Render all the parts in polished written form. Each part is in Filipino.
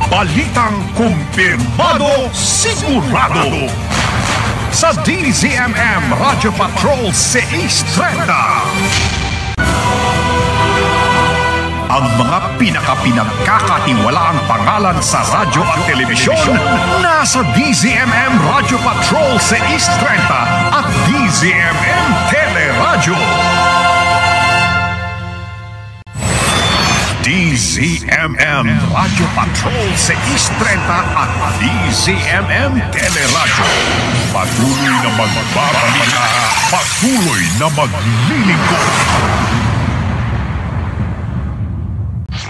Balitang kumpirmado, sigurado. Sa DZMM Radyo Patrol 630. Ang mga pinakapinagkakatiwalaang pangalan sa radyo at telebisyon nasa DZMM Radyo Patrol 630 at DZMM Teleradyo. DZMM Radyo Patrol 630 at DZMM Teleradyo. Patuloy na magbabalita, patuloy na maglilingkod.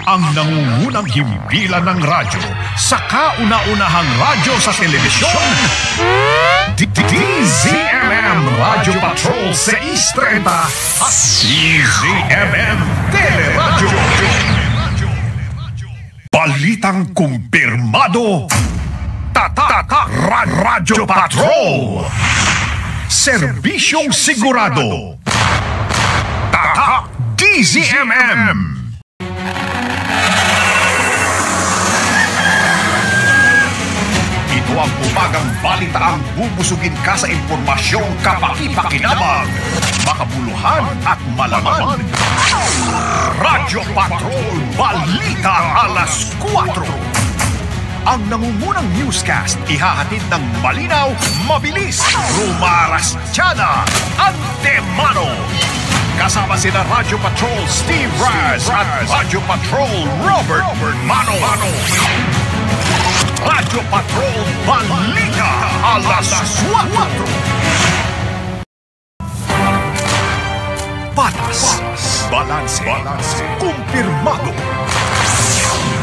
Ang nangungunang himpilan ng radyo sa kauna-unahang radyo sa telebisyon. DZMM Radyo Patrol 630 at DZMM Teleradyo. Balitang kumpirmado. Tatak Radyo Patrol. Serbisyong sigurado. Tatak DZMM. Ito ang umagang balitaang bubusugin ka sa impormasyong kapaki-pakinabang, makabuluhan at malaman. Radyo Patrol Balita alas 4. Ang nangungunang newscast ihahatid ng malinaw, mabilis, rumarastyada, antemano. Kasama sina Radyo Patrol Steve Raz at Radyo Patrol Robert Mano. Radyo Patrol Balita alas 4. Patas, balanse, kumpirmado.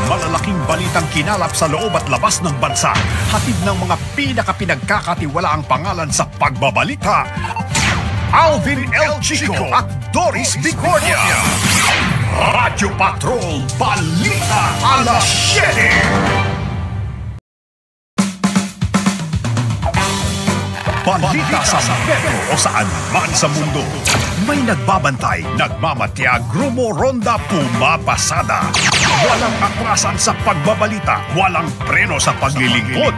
Malalaking balitang kinalap sa loob at labas ng bansa. Hatid ng mga pinakapinagkakatiwalaang pangalan sa pagbabalita. Alvin L. Chico at Doris Bigornia. Radyo Patrol Balita alas 7. Balita sa metro o saan man sa mundo. May nagbabantay, nagmamatyag, rumoronda, pumapasada. Walang atrasan sa pagbabalita, walang preno sa paglilingkod.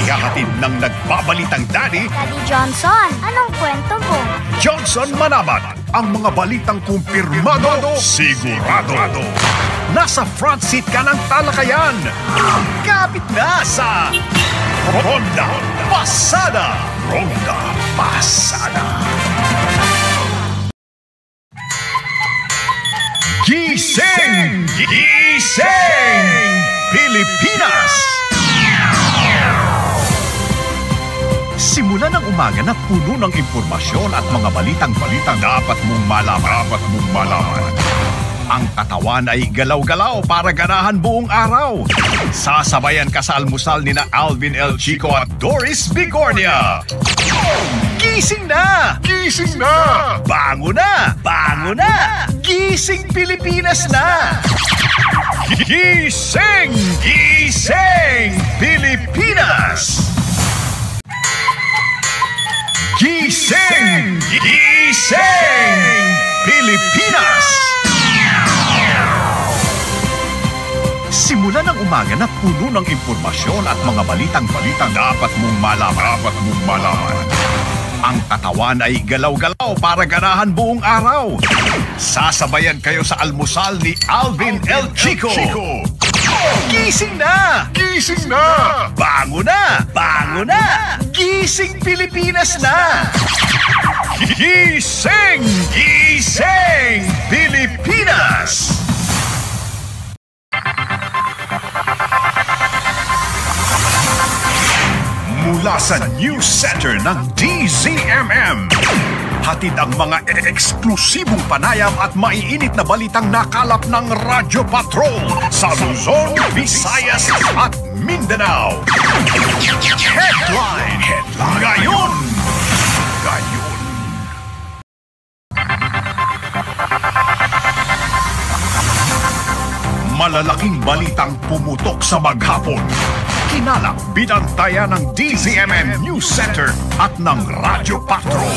Ihahatid ng nagbabalitang Daddy Johnson, anong kwento mo? Johnson Manabat, ang mga balitang kumpirmado, sigurado. Nasa front seat ka ng talakayan. Kapit na sa Ronda Pasada. Ronda Pasada. Gising! Gising! Pilipinas! Simula ng umaga na puno ng impormasyon at mga balitang dapat mong malaman. Ang katawan ay galaw-galaw para ganahan buong araw. Sasabayan ka sa almusal ni na Alvin L. Chico at Doris Bigornia. Gising na! Gising na! Bango na! Bango na! Gising Pilipinas na! Gising! Gising Pilipinas! Gising! Gising Pilipinas! Simula ng umaga na puno ng impormasyon at mga balitang dapat mong malaman. Ang katawan ay galaw-galaw para ganahan buong araw. Sasabayan kayo sa almusal ni Alvin L. Chico. Gising na! Gising na! Bango na! Bango na! Gising Pilipinas na! Gising! Gising Pilipinas! Mula sa News Center ng DZMM, hatid ang mga eksklusibong panayam at maiinit na balitang nakalap ng Radyo Patrol sa Luzon, Visayas at Mindanao. Headline ngayon. Malalaking balitang pumutok sa maghapon. Kinalap, binantayan ng DZMM News Center at ng Radyo Patrol.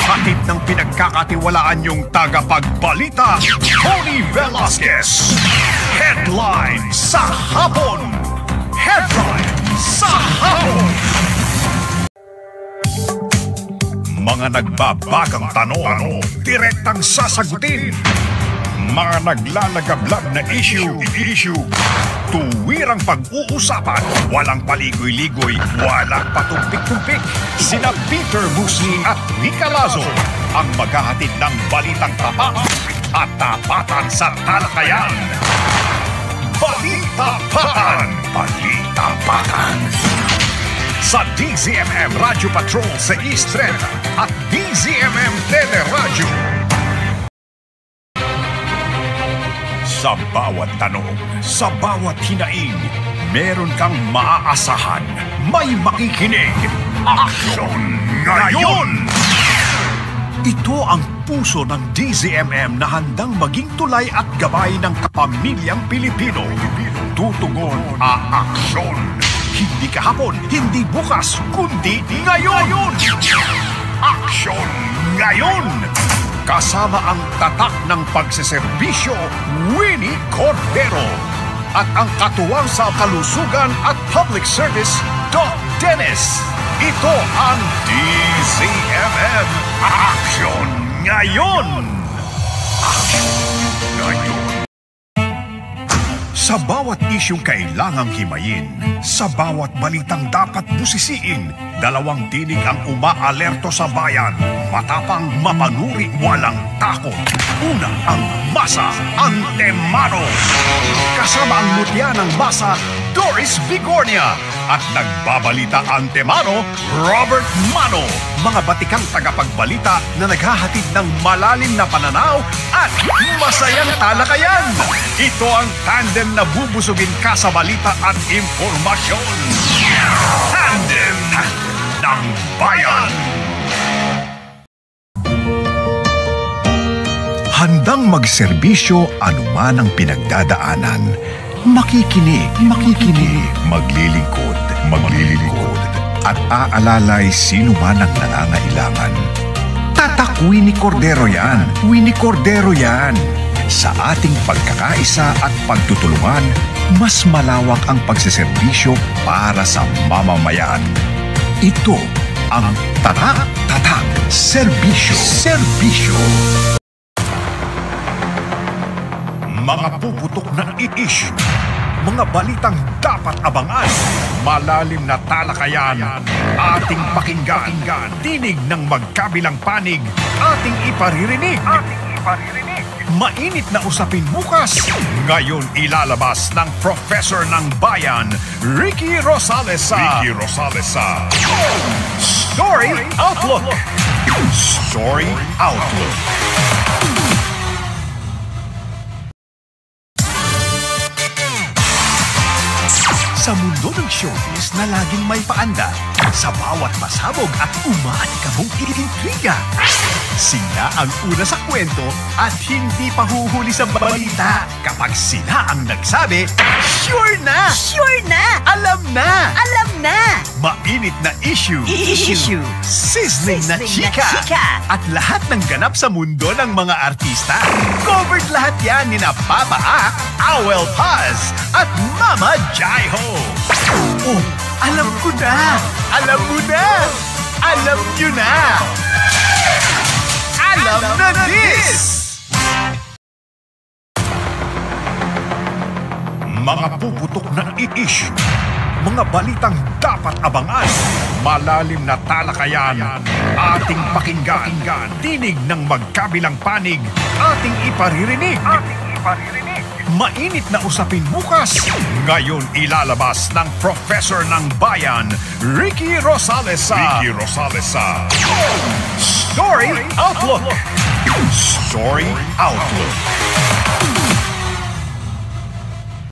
Hatid ng pinagkakatiwalaan yung tagapagbalita, Tony Velasquez. Headline sa hapon. Headline sa hapon. Mga nagbabagang tanong, direktang sasagutin. Mga naglalagablab na issue. Tuwirang pag-uusapan, walang paligoy-ligoy, walang patumpik-tumpik. Sina Peter Musni at Rica Lazo ang maghahatid ng balitang tapat at tapatan sa talakayan. Balita-patan! Balita-patan! Sa DZMM Radio Patrol sa East 30 at DZMM Teleradyo. Sa bawat tanong, sa bawat hinaing, meron kang maaasahan, may makikinig. Aksyon ngayon! Ito ang puso ng DZMM na handang maging tulay at gabay ng kapamilyang Pilipino. Tutugon ang aksyon. Hindi kahapon, hindi bukas, kundi ngayon! Aksyon ngayon! Kasama ang tatak ng pagseserbisyo, Winnie Cordero. At ang katuwang sa kalusugan at public service, Doc Dennis. Ito ang DZMM Action Ngayon! Action Ngayon! Sa bawat isyong kailangang himayin, sa bawat balitang dapat busisiin, dalawang tinig ang umaalerto sa bayan. Matapang, mapanuri, walang takot. Una ang Masa Antemano. Kasama ang mutya ng Masa, Doris Bigornia. At nagbabalita Antemano, Robert Mano. Mga batikang tagapagbalita na naghahatid ng malalim na pananaw at masayang talakayan. Ito ang tandem na bubusugin ka sa balita at impormasyon. Tandem ng Bayan. Handang magserbisyo anuman ang pinagdadaanan. Makikinig, maglilingkod, at aalalay sino man ang nangangailangan. Tatak Winnie Cordero yan, Sa ating pagkakaisa at pagtutulungan, mas malawak ang pagseserbisyo para sa mamamayan. Ito ang Tatak Serbisyo. Mga puputok na i-issue, mga balitang dapat abangan, malalim na talakayan, ating pakinggan, tinig ng magkabilang panig, ating iparirinig. Mainit na usapin bukas, ngayon ilalabas ng Professor ng Bayan, Ricky Rosales sa Story Outlook. Sa mundo ng showbiz na laging may paanda, sa bawat pasabog at umaalikabong intriga, sila ang una sa kwento at hindi pa huhuli sa balita. Kapag sila ang nagsabi, sure na! Alam na! Mainit na issue. Sizzling na chika. At lahat ng ganap sa mundo ng mga artista. Covered lahat yan ni na Papa A, Awel Paz, at Mama Jai Ho. Oh, alam ko na! Alam mo na! Alam nyo na! Alam na this! Mga puputok na i-issue, mga balitang dapat abangan, malalim na talakayan, ating pakinggan, tinig ng magkabilang panig, ating iparirinig. Mainit na usapin bukas, ngayon ilalabas ng Professor ng Bayan, Ricky Rosales sa Story Outlook.